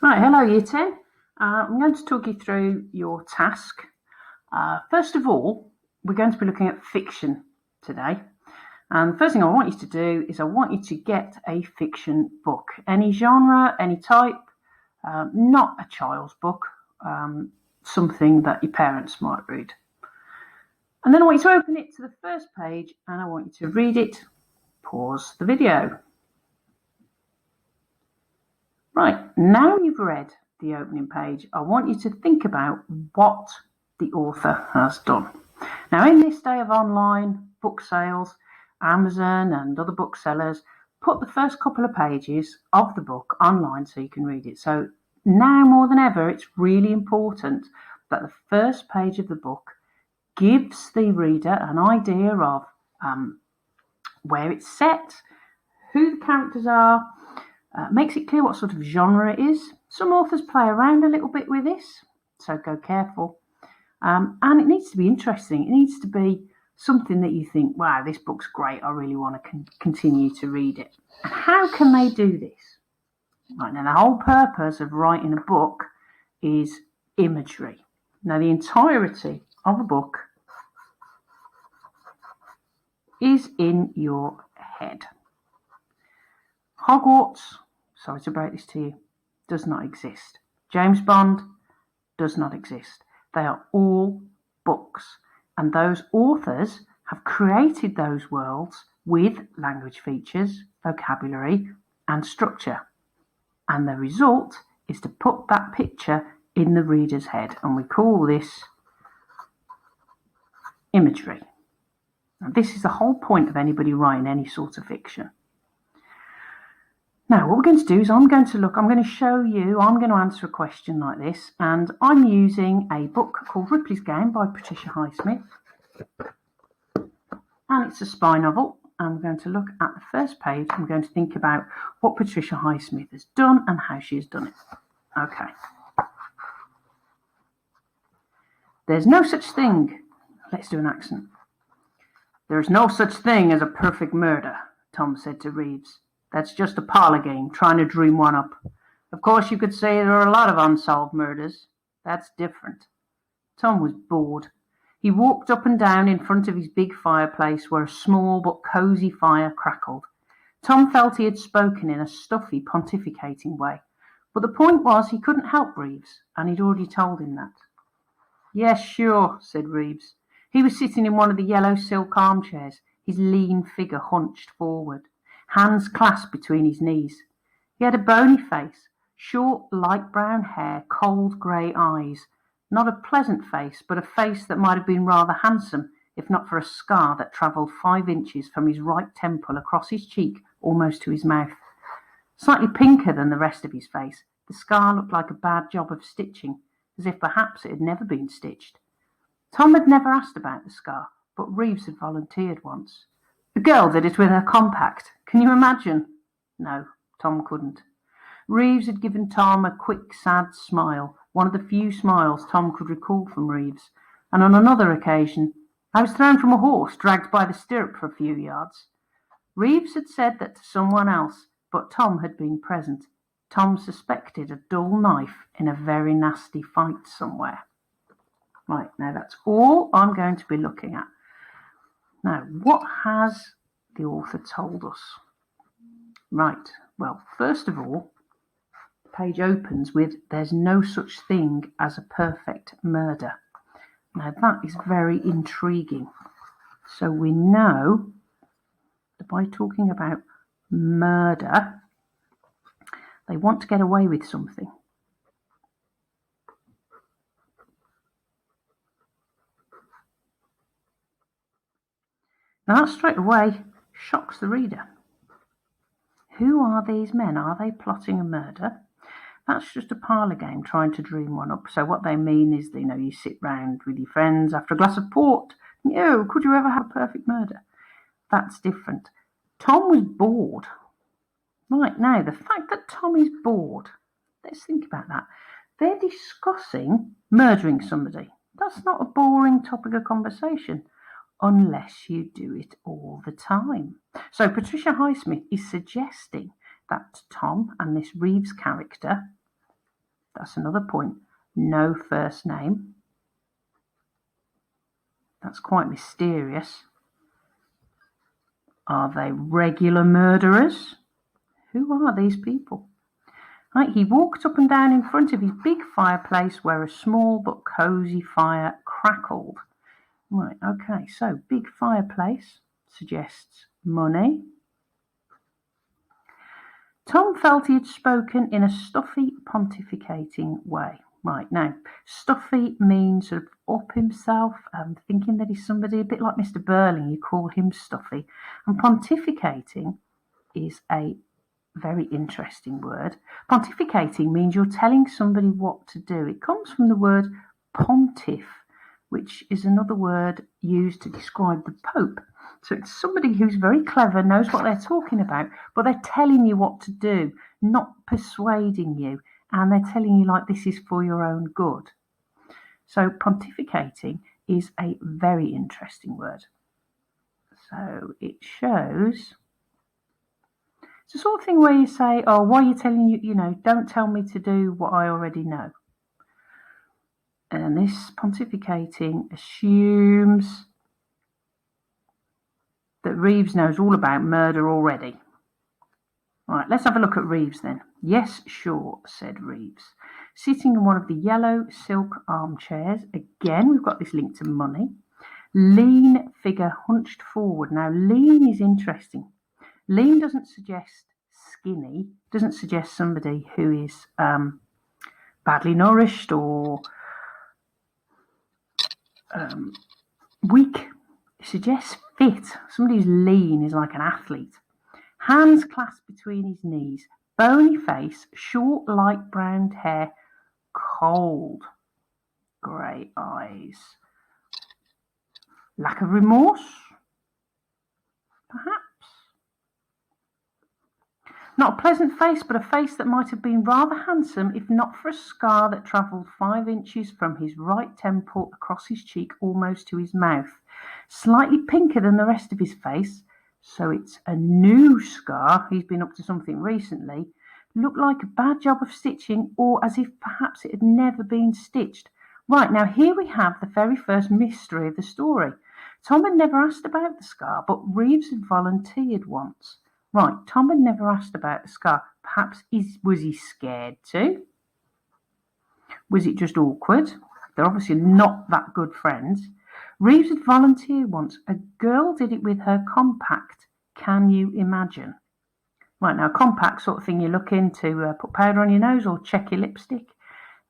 Right, hello Year 10. I'm going to talk you through your task. First of all, we're going to be looking at fiction today. And the first thing I want you to do is I want you to get a fiction book. Any genre, any type, not a child's book, something that your parents might read. And then I want you to open it to the first page and I want you to read it. Pause the video. Right, now you've read the opening page, I want you to think about what the author has done. Now, in this day of online book sales, Amazon and other booksellers put the first couple of pages of the book online so you can read it. So now more than ever, it's really important that the first page of the book gives the reader an idea of where it's set, who the characters are, makes it clear what sort of genre it is. Some authors play around a little bit with this, so go careful. And it needs to be interesting. It needs to be something that you think, wow, this book's great. I really want to continue to read it. And how can they do this? Right, now, the whole purpose of writing a book is imagery. Now, the entirety of a book is in your head. Hogwarts, sorry to break this to you, does not exist. James Bond does not exist. They are all books, and those authors have created those worlds with language features, vocabulary, and structure. And the result is to put that picture in the reader's head, and we call this imagery. And this is the whole point of anybody writing any sort of fiction. Now, what we're going to do is I'm going to show you, I'm going to answer a question like this, and I'm using a book called Ripley's Game by Patricia Highsmith, and it's a spy novel. I'm going to look at the first page. I'm going to think about what Patricia Highsmith has done and how she has done it. Okay. There's no such thing, let's do an accent. There's no such thing as a perfect murder, Tom said to Reeves. That's just a parlour game, trying to dream one up. Of course, you could say there are a lot of unsolved murders. That's different. Tom was bored. He walked up and down in front of his big fireplace where a small but cosy fire crackled. Tom felt he had spoken in a stuffy, pontificating way. But the point was he couldn't help Reeves, and he'd already told him that. Yes, sure, said Reeves. He was sitting in one of the yellow silk armchairs, his lean figure hunched forward, hands clasped between his knees. He had a bony face, short, light brown hair, cold grey eyes. Not a pleasant face, but a face that might have been rather handsome, if not for a scar that travelled 5 inches from his right temple across his cheek almost to his mouth. Slightly pinker than the rest of his face, the scar looked like a bad job of stitching, as if perhaps it had never been stitched. Tom had never asked about the scar, but Reeves had volunteered once. The girl did it with her compact. Can you imagine? No, Tom couldn't. Reeves had given Tom a quick, sad smile, one of the few smiles Tom could recall from Reeves, and on another occasion, I was thrown from a horse, dragged by the stirrup for a few yards. Reeves had said that to someone else, but Tom had been present. Tom suspected a dull knife in a very nasty fight somewhere. Right, now that's all I'm going to be looking at. Now, what has the author told us? Right, well, first of all, the page opens with, there's no such thing as a perfect murder. Now, that is very intriguing. So we know that by talking about murder, they want to get away with something. Now that straight away shocks the reader. Who are these men? Are they plotting a murder? That's just a parlour game trying to dream one up. So what they mean is, you sit round with your friends after a glass of port. Could you ever have a perfect murder? That's different. Tom was bored. Right, now, the fact that Tom is bored, let's think about that. They're discussing murdering somebody. That's not a boring topic of conversation, unless you do it all the time. So Patricia Highsmith is suggesting that Tom and this Reeves character That's another point. No first name. That's quite mysterious. Are they regular murderers? Who are these people? Right, he walked up and down in front of his big fireplace where a small but cosy fire crackled. Right, okay, so big fireplace suggests money. Tom felt he had spoken in a stuffy, pontificating way. Right, now, stuffy means sort of up himself, thinking that he's somebody a bit like Mr. Burling, you call him stuffy. And pontificating is a very interesting word. Pontificating means you're telling somebody what to do. It comes from the word pontiff, which is another word used to describe the Pope. So it's somebody who's very clever, knows what they're talking about, but they're telling you what to do, not persuading you, and they're telling you like this is for your own good. So pontificating is a very interesting word. So it shows it's the sort of thing where you say, oh, why are you telling you, don't tell me to do what I already know. And this pontificating assumes that Reeves knows all about murder already. Right, let's have a look at Reeves then. Yes, sure, said Reeves, sitting in one of the yellow silk armchairs. Again, we've got this link to money. Lean figure hunched forward. Now, lean is interesting. Lean doesn't suggest skinny, doesn't suggest somebody who is badly nourished or weak. It suggests fit. Somebody who's lean is like an athlete. Hands clasped between his knees, bony face, short light brown hair, cold grey eyes. Lack of remorse, perhaps. Not a pleasant face, but a face that might have been rather handsome if not for a scar that travelled 5 inches from his right temple across his cheek almost to his mouth. Slightly pinker than the rest of his face, so it's a new scar. He's been up to something recently. Looked like a bad job of stitching, or as if perhaps it had never been stitched. Right, now here we have the very first mystery of the story. Tom had never asked about the scar, but Reeves had volunteered once. Right, Tom had never asked about the scar. Perhaps was he scared too? Was it just awkward? They're obviously not that good friends. Reeves had volunteered once. A girl did it with her compact. Can you imagine? Right, now compact sort of thing you look into, put powder on your nose or check your lipstick.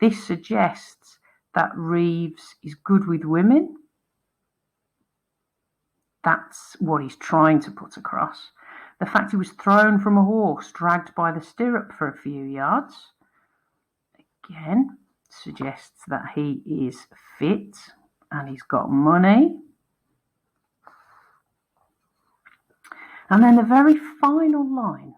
This suggests that Reeves is good with women. That's what he's trying to put across. The fact he was thrown from a horse, dragged by the stirrup for a few yards, again, suggests that he is fit and he's got money. And then the very final line,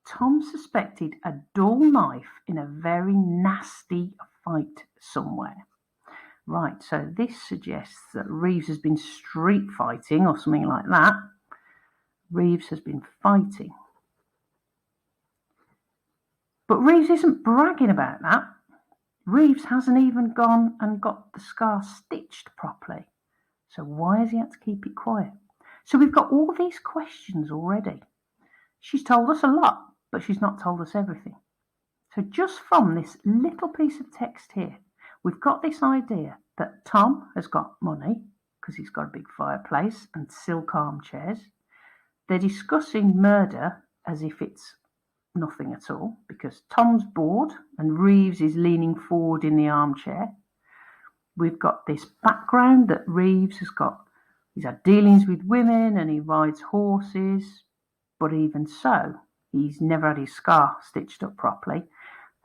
Tom suspected a dull knife in a very nasty fight somewhere. Right, so this suggests that Reeves has been street fighting or something like that. Reeves has been fighting. But Reeves isn't bragging about that. Reeves hasn't even gone and got the scar stitched properly. So why has he had to keep it quiet? So we've got all these questions already. She's told us a lot, but she's not told us everything. So just from this little piece of text here, we've got this idea that Tom has got money because he's got a big fireplace and silk armchairs. They're discussing murder as if it's nothing at all because Tom's bored and Reeves is leaning forward in the armchair. We've got this background that Reeves he's had dealings with women and he rides horses, but even so, he's never had his scar stitched up properly.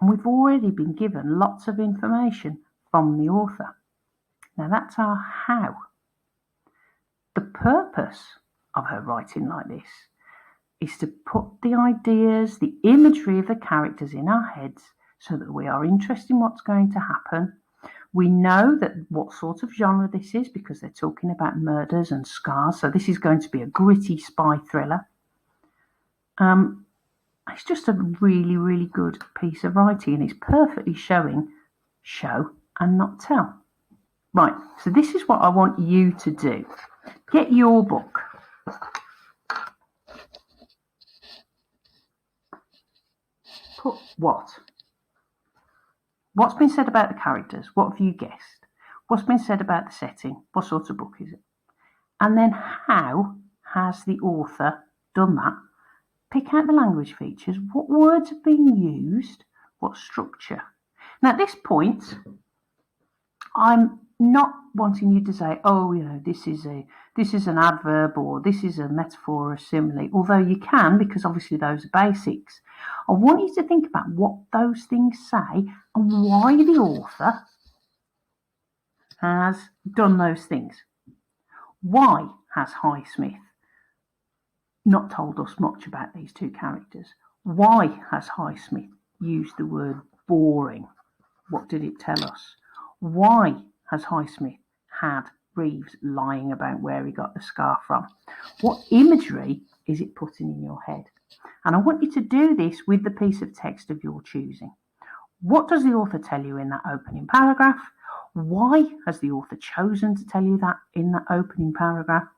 And we've already been given lots of information from the author. Now that's our how. The purpose of her writing like this is to put the ideas, the imagery of the characters in our heads so that we are interested in what's going to happen. We know that what sort of genre this is because they're talking about murders and scars. So this is going to be a gritty spy thriller. And It's just a really, really good piece of writing, and it's perfectly showing show and not tell. Right, so this is what I want you to do. Get your book. Put what? What's been said about the characters? What have you guessed? What's been said about the setting? What sort of book is it? And then how has the author done that? Pick out the language features. What words have been used? What structure? Now at this point, I'm not wanting you to say, oh, this is an adverb, or this is a metaphor or a simile, although you can, because obviously those are basics. I want you to think about what those things say and why the author has done those things. Why has Highsmith not told us much about these two characters? Why has Highsmith used the word boring? What did it tell us? Why has Highsmith had Reeves lying about where he got the scar from? What imagery is it putting in your head? And I want you to do this with the piece of text of your choosing. What does the author tell you in that opening paragraph? Why has the author chosen to tell you that in that opening paragraph?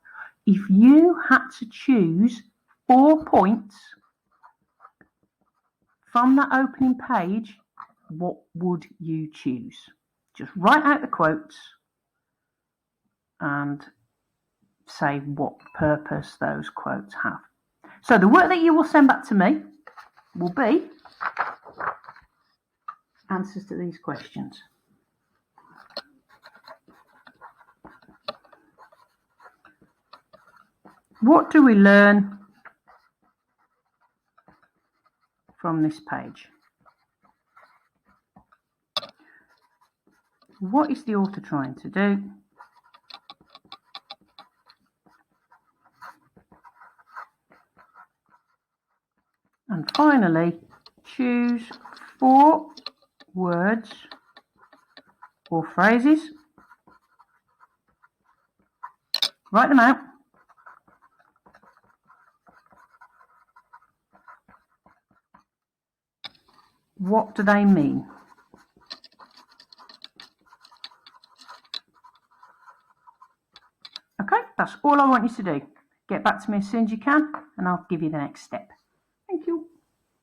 If you had to choose 4 points from that opening page, what would you choose? Just write out the quotes and say what purpose those quotes have. So the work that you will send back to me will be answers to these questions. What do we learn from this page? What is the author trying to do? And finally, choose 4 words or phrases. Write them out. What do they mean? Okay, that's all I want you to do. Get back to me as soon as you can, and I'll give you the next step.